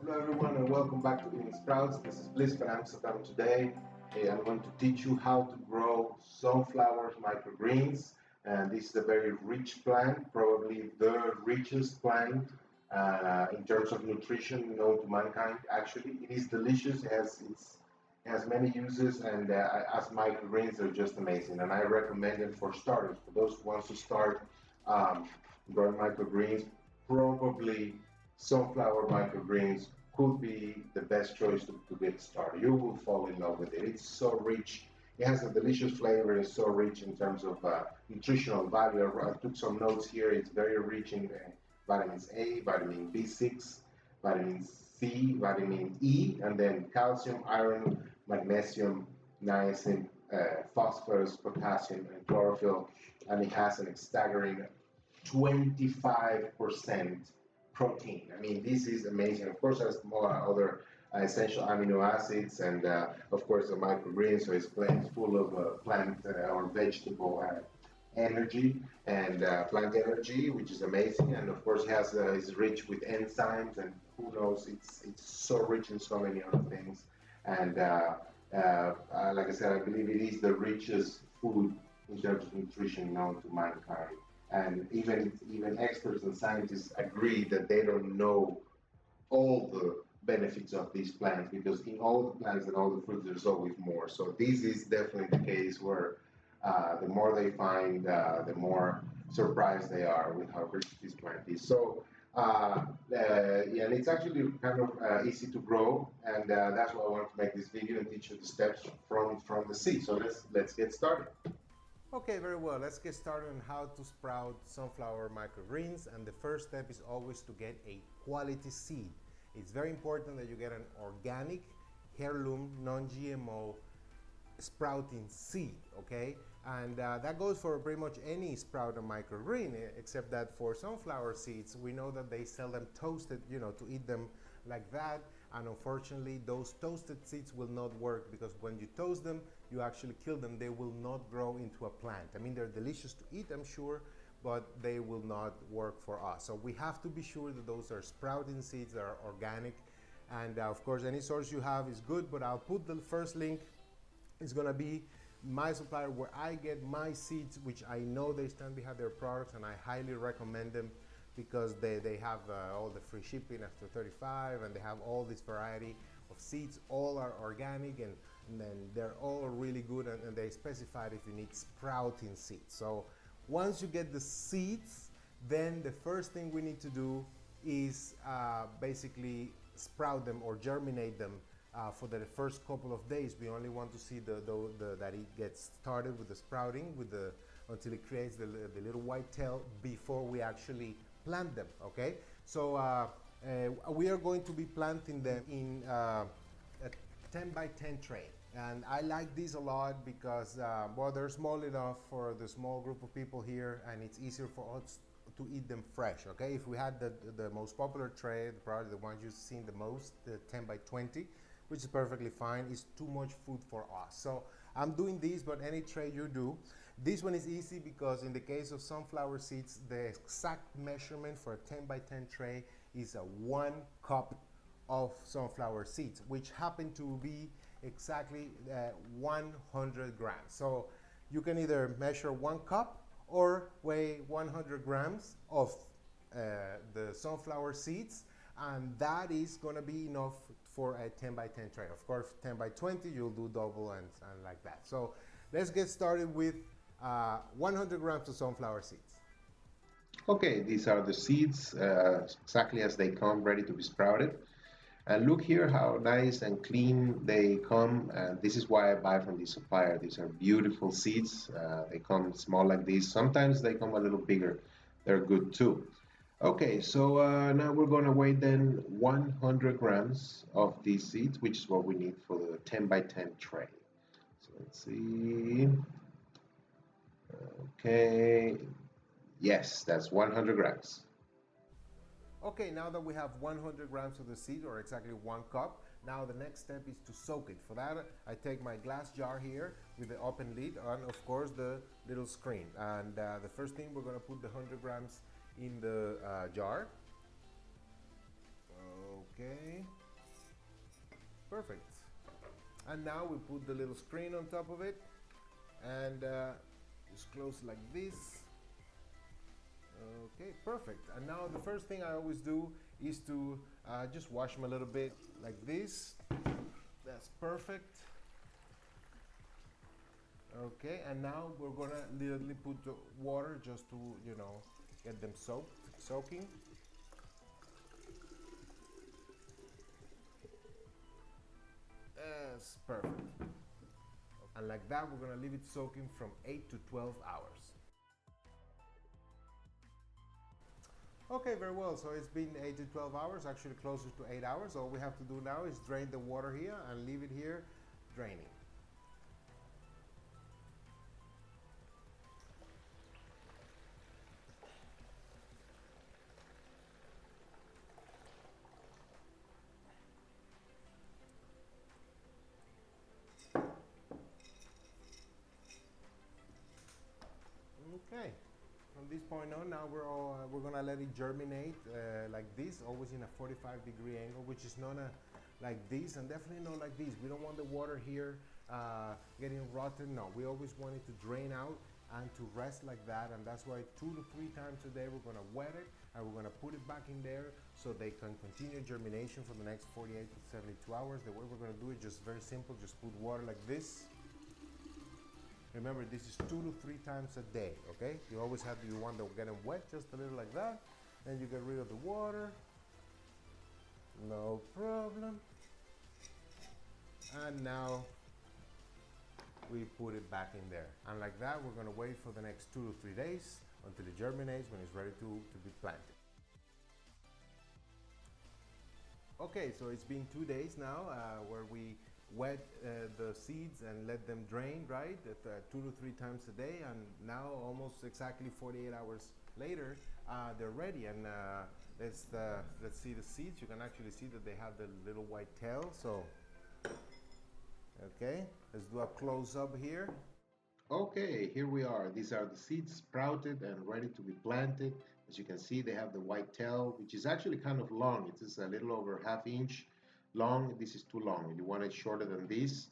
Hello everyone and welcome back to Eating Sprouts. This is Bliss from Amsterdam today. I'm going to teach you how to grow sunflower microgreens. And this is a very rich plant, probably the richest plant in terms of nutrition known to mankind. Actually, it is delicious. It has many uses, and as microgreens, they're just amazing. And I recommend them for starters. For those who want to start growing microgreens, probably sunflower microgreens could be the best choice to get started. You will fall in love with it. It's so rich. It has a delicious flavor. It's so rich in terms of nutritional value. I took some notes here. It's very rich in vitamins A, vitamin B6, vitamin C, vitamin E, and then calcium, iron, magnesium, niacin, phosphorus, potassium, and chlorophyll. And it has a staggering 25% protein. I mean, this is amazing. Of course, there's more other essential amino acids, and of course, the microgreens. So it's full of plant or vegetable energy and plant energy, which is amazing. And of course, is rich with enzymes, and who knows, it's so rich in so many other things. And like I said, I believe it is the richest food in terms of nutrition known to mankind. And even experts and scientists agree that they don't know all the benefits of these plants, because in all the plants and all the fruits there's always more. So this is definitely the case where the more they find, the more surprised they are with how rich this plant is. So yeah, and it's actually kind of easy to grow, and that's why I wanted to make this video and teach you the steps from the seed. So let's get started. Okay, very well. Let's get started on how to sprout sunflower microgreens. And the first step is always to get a quality seed. It's very important that you get an organic, heirloom, non-GMO sprouting seed, okay? And that goes for pretty much any sprouted microgreen, except that for sunflower seeds, we know that they sell them toasted, to eat them like that. And unfortunately, those toasted seeds will not work, because when you toast them, you actually kill them. They will not grow into a plant. I mean, they're delicious to eat, I'm sure, but they will not work for us. So we have to be sure that those are sprouting seeds that are organic. And of course, any source you have is good, but I'll put the first link. It's gonna be my supplier where I get my seeds, which I know they stand behind their products, and I highly recommend them, because they have all the free shipping after 35, and they have all this variety of seeds. All are organic, and then they're all really good, and they specified if you need sprouting seeds. So once you get the seeds, then the first thing we need to do is basically sprout them or germinate them. For the first couple of days, we only want to see that it gets started with the sprouting, until it creates the little white tail before we actually plant them. Okay, so we are going to be planting them in a 10 by 10 tray, and I like these a lot because well, they're small enough for the small group of people here, and it's easier for us to eat them fresh. Okay, if we had the most popular tray, probably the one you've seen the most, the 10 by 20, which is perfectly fine, is too much food for us. So I'm doing these, but any tray you do. This one is easy because in the case of sunflower seeds, the exact measurement for a 10 by 10 tray is 1 cup of sunflower seeds, which happen to be exactly 100 grams. So you can either measure 1 cup or weigh 100 grams of the sunflower seeds, and that is going to be enough for a 10 by 10 tray. Of course, 10 by 20, you'll do double and like that. So let's get started with 100 grams of sunflower seeds. Okay, these are the seeds exactly as they come, ready to be sprouted. And look here how nice and clean they come. And this is why I buy from the supplier. These are beautiful seeds. They come small like this. Sometimes they come a little bigger. They're good too. Okay, so now we're going to weigh then 100 grams of these seeds, which is what we need for the 10 by 10 tray. So let's see. Okay, yes, that's 100 grams. Okay, now that we have 100 grams of the seed, or exactly 1 cup, now the next step is to soak it. For that, I take my glass jar here with the open lid and of course the little screen. And the first thing, we're going to put the 100 grams in the jar. Okay, perfect. And now we put the little screen on top of it, and just close like this. Okay, perfect. And now the first thing I always do is to just wash them a little bit like this. That's perfect. Okay, and now we're gonna literally put the water just to, you know, get them soaking. That's perfect. And like that, we're gonna leave it soaking from 8 to 12 hours. Okay, very well. So it's been 8 to 12 hours, actually closer to 8 hours. All we have to do now is drain the water here and leave it here draining. Okay, from this point on, now we're gonna let it germinate like this, always in a 45-degree angle, which is not like this, and definitely not like this. We don't want the water here getting rotten. No, we always want it to drain out and to rest like that, and that's why 2 to 3 times a day we're gonna wet it and we're gonna put it back in there so they can continue germination for the next 48 to 72 hours. The way we're gonna do it, just very simple, just put water like this. Remember, this is 2 to 3 times a day, okay? You always you want to get them wet just a little like that, and you get rid of the water. No problem. And now we put it back in there. And like that, we're gonna wait for the next 2 to 3 days until it germinates when it's ready to be planted. Okay, so it's been 2 days now where we wet the seeds and let them drain, right, at 2 to 3 times a day, and now almost exactly 48 hours later they're ready. And let's see the seeds. You can actually see that they have the little white tail. So okay, let's do a close-up here. Okay, here we are. These are the seeds sprouted and ready to be planted. As you can see, they have the white tail, which is actually kind of long. It is a little over ½ inch long. This is too long. You want it shorter than this,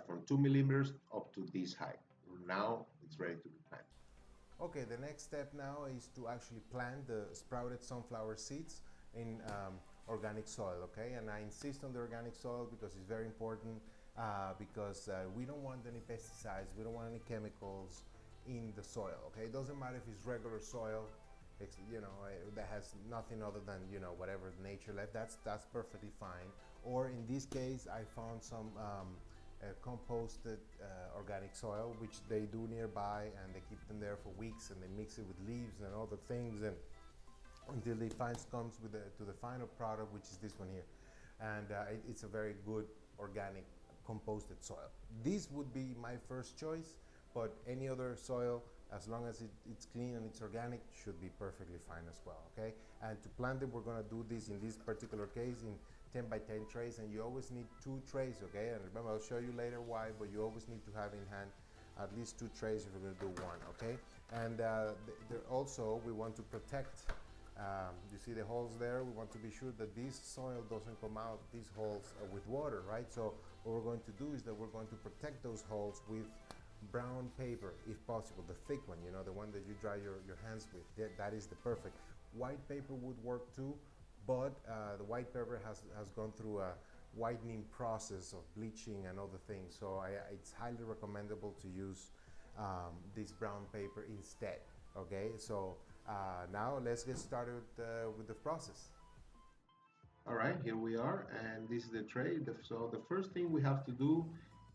from 2 millimeters up to this height. Now it's ready to be planted. Okay, the next step now is to actually plant the sprouted sunflower seeds in organic soil, okay? And I insist on the organic soil because it's very important, because we don't want any pesticides, we don't want any chemicals in the soil, okay? It doesn't matter if it's regular soil, it's, you know, that has nothing other than, you know, whatever nature left, that's perfectly fine. Or in this case, I found some composted organic soil, which they do nearby, and they keep them there for weeks, and they mix it with leaves and other things, and until they comes to the final product, which is this one here. And it's a very good organic composted soil. This would be my first choice, but any other soil, as long as it's clean and it's organic, should be perfectly fine as well, okay? And to plant them, we're gonna do this in this particular case in 10 by 10 trays, and you always need 2 trays, okay? And remember, I'll show you later why, but you always need to have in hand at least 2 trays if you're gonna do one, okay? And also, we want to protect, you see the holes there? We want to be sure that this soil doesn't come out, these holes, with water, right? So what we're going to do is that we're going to protect those holes with brown paper, if possible, the thick one, you know, the one that you dry your hands with. That is the perfect. White paper would work too, but the white paper has gone through a whitening process of bleaching and other things, so it's highly recommendable to use this brown paper instead, okay? So now let's get started with the process. All right, here we are, and this is the tray. So the first thing we have to do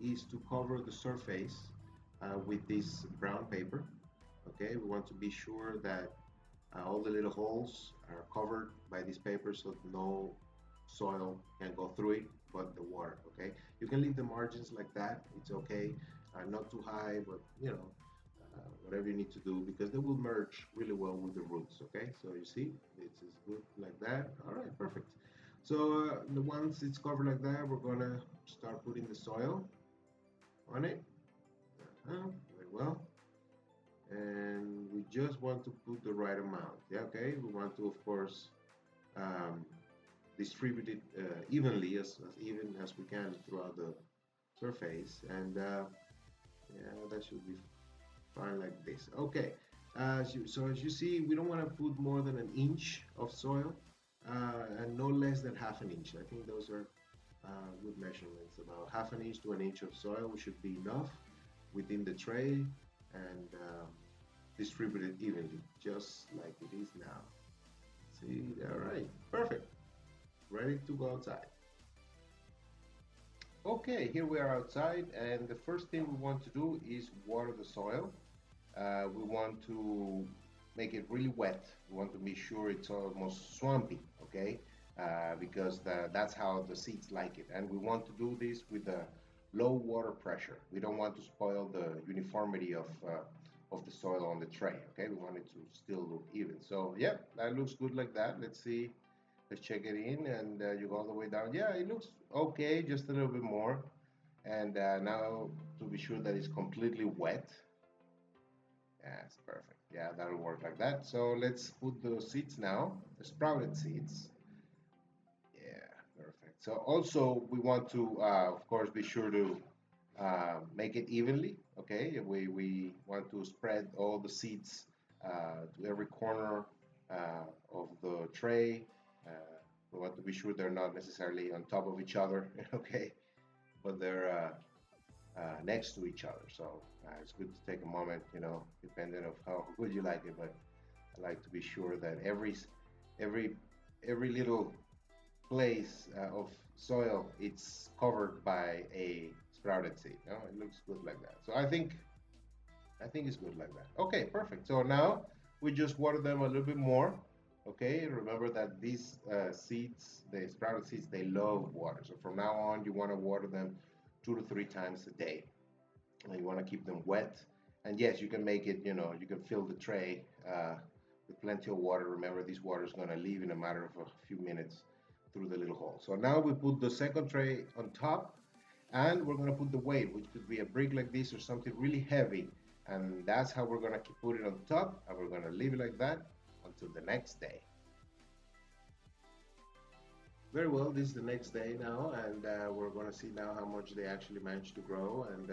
is to cover the surface with this brown paper, okay? We want to be sure that all the little holes are covered by this paper so no soil can go through it but the water, okay? You can leave the margins like that, it's okay. Not too high, but you know, whatever you need to do, because they will merge really well with the roots, okay? So you see, this is good like that. All right, perfect. So once it's covered like that, we're gonna start putting the soil on it. Very well. And we just want to put the right amount. Yeah, okay. We want to, of course, distribute it evenly, as even as we can throughout the surface, and yeah, that should be fine like this. Okay, so as you see, we don't want to put more than an inch of soil and no less than half an inch. I think those are good measurements. About half an inch to an inch of soil should be enough within the tray, and distribute it evenly, just like it is now. See, all right, perfect. Ready to go outside. Okay, here we are outside, and the first thing we want to do is water the soil. We want to make it really wet. We want to be sure it's almost swampy, okay? Because that's how the seeds like it. And we want to do this with a low water pressure. We don't want to spoil the uniformity of the soil on the tray, okay? We want it to still look even. So, yeah, that looks good like that. Let's see. Let's check it in, and you go all the way down. Yeah, it looks okay, just a little bit more. And now to be sure that it's completely wet. Yes, perfect. Yeah, that'll work like that. So let's put the seeds now, the sprouted seeds. Yeah, perfect. So also we want to, of course, be sure to make it evenly. Okay, we want to spread all the seeds to every corner of the tray. Uh, we want to be sure they're not necessarily on top of each other. Okay, but they're next to each other. So it's good to take a moment, depending of how good you like it. But I like to be sure that every every little place of soil it's covered by a sprouted seed. No, it looks good like that. So I think it's good like that. Okay, perfect. So now we just water them a little bit more. Okay, remember that these seeds, the sprouted seeds, they love water. So from now on, you want to water them 2 to 3 times a day. And you want to keep them wet. And yes, you can make it, you can fill the tray with plenty of water. Remember, this water is going to leave in a matter of a few minutes through the little hole. So now we put the second tray on top, and we're going to put the weight, which could be a brick like this or something really heavy. And that's how we're going to put it on top, and we're going to leave it like that until the next day. Very well, this is the next day now, and we're going to see now how much they actually managed to grow. And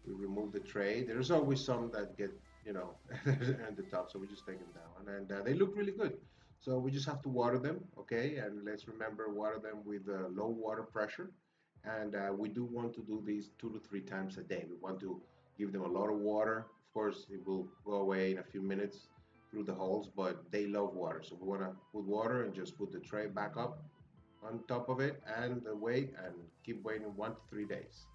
we remove the tray. There's always some that get, at the top, so we just take them down, and they look really good. So we just have to water them, okay? And let's remember, water them with low water pressure. And we do want to do these 2 to 3 times a day. We want to give them a lot of water. Of course, it will go away in a few minutes through the holes, but they love water. So we want to put water and just put the tray back up on top of it and wait, and keep waiting 1 to 3 days.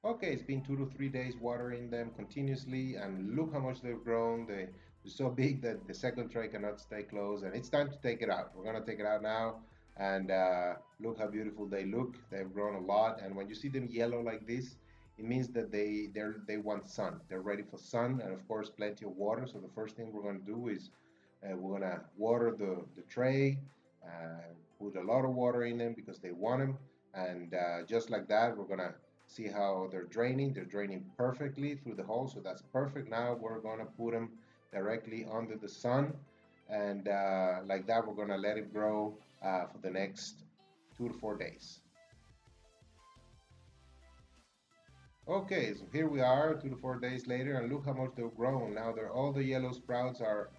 Okay, it's been 2 to 3 days watering them continuously, and look how much they've grown. They're so big that the second tray cannot stay closed, and it's time to take it out. We're gonna take it out now, and look how beautiful they look. They've grown a lot, and when you see them yellow like this, it means that they want sun. They're ready for sun, and of course, plenty of water. So the first thing we're gonna do is we're gonna water the tray, put a lot of water in them because they want them, and just like that, we're gonna see how they're draining. They're draining perfectly through the hole, so that's perfect. Now we're gonna put them directly under the sun, and like that, we're gonna let it grow for the next 2 to 4 days. Okay, so here we are 2 to 4 days later, and look how much they've grown. Now they're all the yellow sprouts are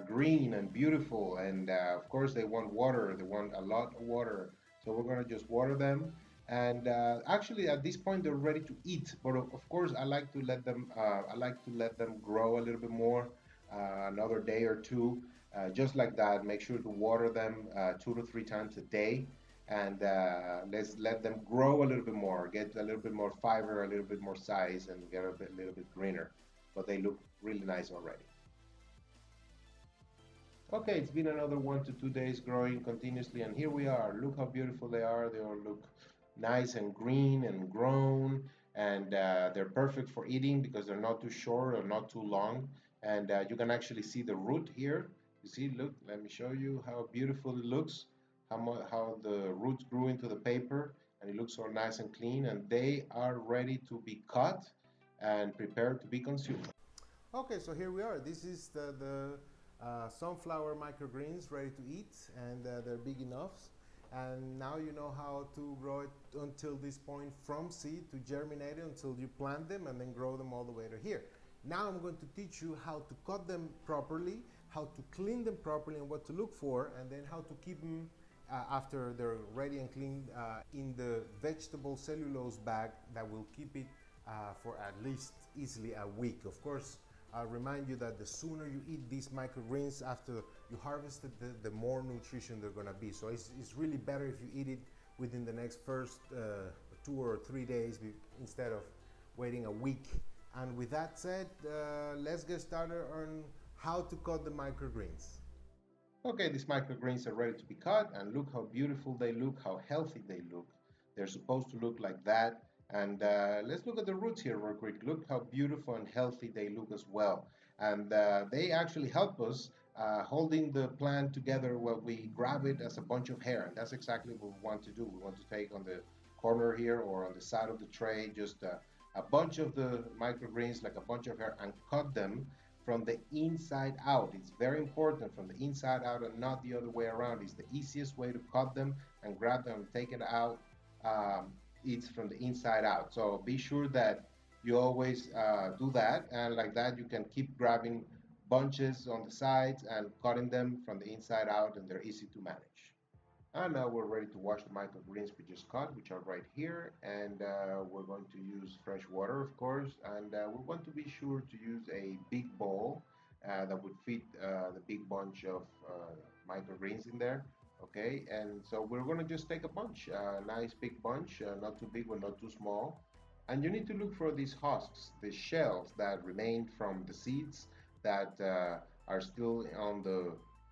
green and beautiful, and of course they want water. They want a lot of water, so we're gonna just water them. And actually, at this point, they're ready to eat. But of course, I like to let them. I like to let them grow a little bit more, another day or two, just like that. Make sure to water them 2 to 3 times a day, and let's let them grow a little bit more, get a little bit more fiber, a little bit more size, and get a little bit greener. But they look really nice already. Okay, it's been another 1 to 2 days growing continuously, and here we are. Look how beautiful they are. They all look nice and green and grown, and they're perfect for eating because they're not too short or not too long. And you can actually see the root here. You see, look, let me show you how beautiful it looks, how the roots grew into the paper, and it looks so nice and clean, and they are ready to be cut and prepared to be consumed. Okay, so here we are. This is the sunflower microgreens ready to eat, and they're big enough. And now you know how to grow it until this point, from seed to germinated, until you plant them and then grow them all the way to here. Now I'm going to teach you how to cut them properly, how to clean them properly and what to look for, and then how to keep them after they're ready and cleaned in the vegetable cellulose bag that will keep it for at least easily a week. Of course, I'll remind you that the sooner you eat these microgreens after you harvested, the more nutrition they're gonna be. So it's really better if you eat it within the next first 2 or 3 days instead of waiting a week. And with that said, let's get started on how to cut the microgreens. Okay, these microgreens are ready to be cut, and look how beautiful they look, how healthy they look. They're supposed to look like that. And let's look at the roots here real quick. Look how beautiful and healthy they look as well. And they actually help us holding the plant together when we grab it as a bunch of hair. And that's exactly what we want to do. We want to take on the corner here or on the side of the tray just a bunch of the microgreens, like a bunch of hair, and cut them from the inside out. It's very important, from the inside out and not the other way around. It's the easiest way to cut them and grab them and take it out. It's from the inside out. So be sure that you always do that, and like that you can keep grabbing bunches on the sides and cutting them from the inside out, and they're easy to manage. And now we're ready to wash the microgreens we just cut, which are right here. And we're going to use fresh water, of course. And we want to be sure to use a big bowl that would fit the big bunch of microgreens in there. Okay, and so we're going to just take a bunch, a nice big bunch, not too big or not too small. And you need to look for these husks, the shells that remain from the seeds that are still on the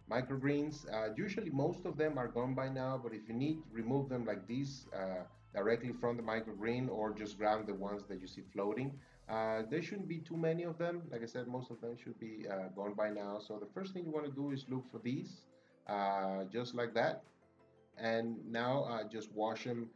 microgreens. Usually most of them are gone by now, but if you need, remove them like this directly from the microgreen, or just grab the ones that you see floating. There shouldn't be too many of them. Like I said, most of them should be gone by now. So the first thing you want to do is look for these, just like that. And now just wash them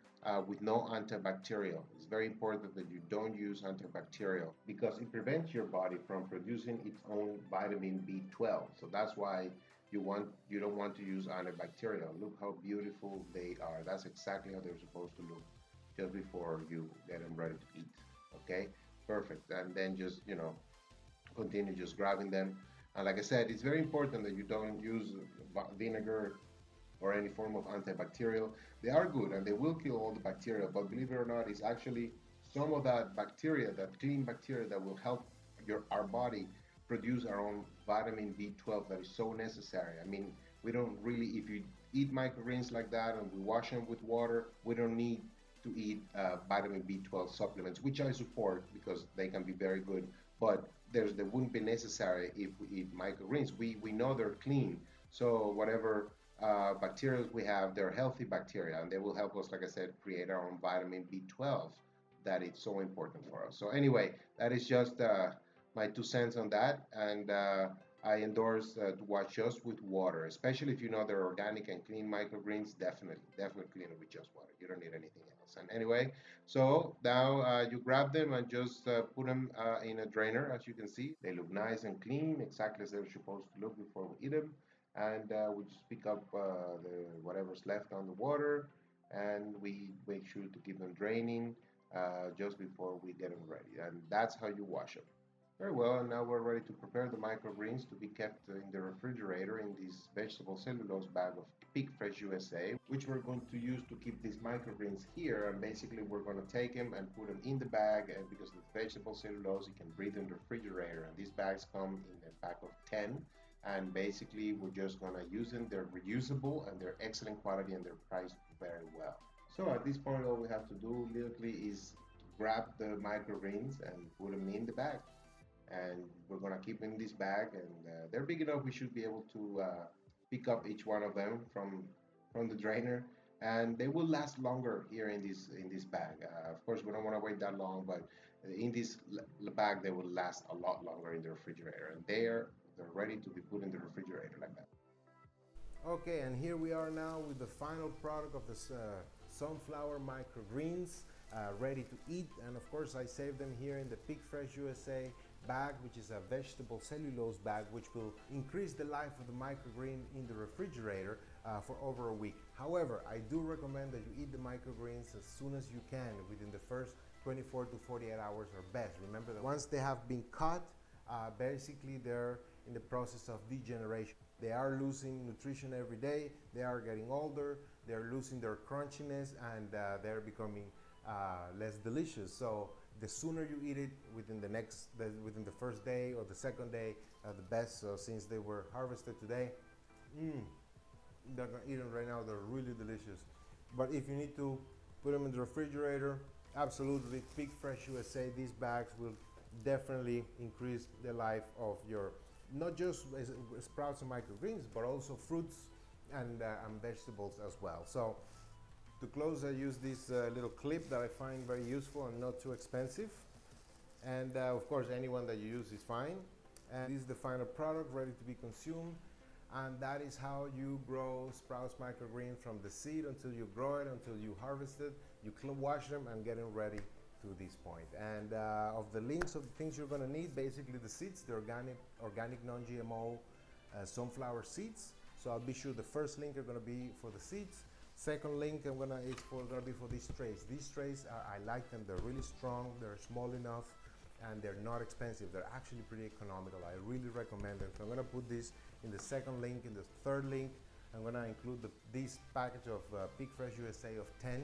with no antibacterial. It's very important that you don't use antibacterial because it prevents your body from producing its own vitamin B12. So that's why you don't want to use antibacterial. Look how beautiful they are. That's exactly how they're supposed to look just before you get them ready to eat. Okay, perfect. And then just continue just grabbing them. And like I said, it's very important that you don't use vinegar or any form of antibacterial. They are good and they will kill all the bacteria, but believe it or not, it's actually some of that bacteria, that clean bacteria, that will help our body produce our own vitamin B12 that is so necessary. I mean, we don't really, if you eat microgreens like that and we wash them with water, we don't need to eat vitamin B12 supplements, which I support because they can be very good, but they wouldn't be necessary if we eat microgreens. We know they're clean, so whatever bacteria we have, they're healthy bacteria, and they will help us, like I said, create our own vitamin B12 that is so important for us. So anyway, that is just my 2 cents on that, and I endorse to wash just with water, especially if you know they're organic and clean microgreens. Definitely clean it with just water. You don't need anything else. And anyway, so now you grab them and just put them in a drainer. As you can see, they look nice and clean, exactly as they're supposed to look before we eat them. And we just pick up whatever's left on the water, and we make sure to keep them draining just before we get them ready. And that's how you wash them. Very well, and now we're ready to prepare the microgreens to be kept in the refrigerator in this vegetable cellulose bag of PEAKfresh USA, which we're going to use to keep these microgreens here. And basically we're going to take them and put them in the bag, and because the vegetable cellulose, it can breathe in the refrigerator, and these bags come in a pack of 10. And basically we're just going to use them. They're reusable and they're excellent quality and they're priced very well. So at this point all we have to do literally is grab the microgreens and put them in the bag. And we're going to keep in this bag, and they're big enough we should be able to pick up each one of them from the drainer, and they will last longer here in this bag. Of course we don't want to wait that long, but in this bag they will last a lot longer in the refrigerator, and they're ready to be put in the refrigerator like that. Okay, and here we are now with the final product of the sunflower microgreens, ready to eat. And of course I saved them here in the PEAKfresh USA bag, which is a vegetable cellulose bag, which will increase the life of the microgreen in the refrigerator for over a week. However, I do recommend that you eat the microgreens as soon as you can, within the first 24 to 48 hours or best. Remember that once they have been cut, basically they're in the process of degeneration. They are losing nutrition every day, they are getting older, they're losing their crunchiness, and they're becoming less delicious. So the sooner you eat it, within the first day or the second day, the best. So since they were harvested today, they're gonna eat them right now, they're really delicious. But if you need to put them in the refrigerator, absolutely, PEAKfresh USA, these bags will definitely increase the life of your, not just sprouts and microgreens, but also fruits and vegetables as well. So to close, I use this little clip that I find very useful and not too expensive. And of course, anyone that you use is fine. And this is the final product ready to be consumed. And that is how you grow sprouts microgreen, from the seed until you grow it, until you harvest it, you wash them and get them ready to this point. And of the links of the things you're gonna need, basically the seeds, the organic non-GMO sunflower seeds. So I'll be sure the first link are gonna be for the seeds. Second link is gonna be for these trays. These trays, I like them, they're really strong, they're small enough, and they're not expensive. They're actually pretty economical. I really recommend them. So I'm gonna put this in the second link. In the third link, I'm gonna include this package of PEAKfresh USA of 10.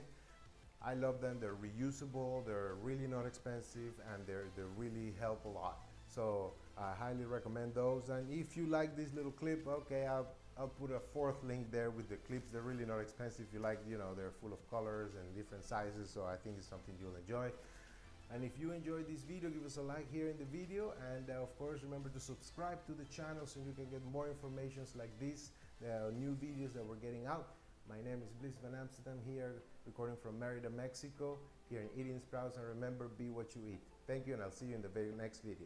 I love them, they're reusable, they're really not expensive, and they really help a lot. So I highly recommend those. And if you like this little clip, okay, I'll put a fourth link there with the clips. They're really not expensive. If you like, they're full of colors and different sizes, so I think it's something you'll enjoy. And if you enjoyed this video, give us a like here in the video, and of course remember to subscribe to the channel so you can get more information like this, new videos that we're getting out. My name is Bliss Van Amsterdam, here recording from Merida, Mexico, here in Eating Sprouts. And remember, be what you eat. Thank you, and I'll see you in the very next video.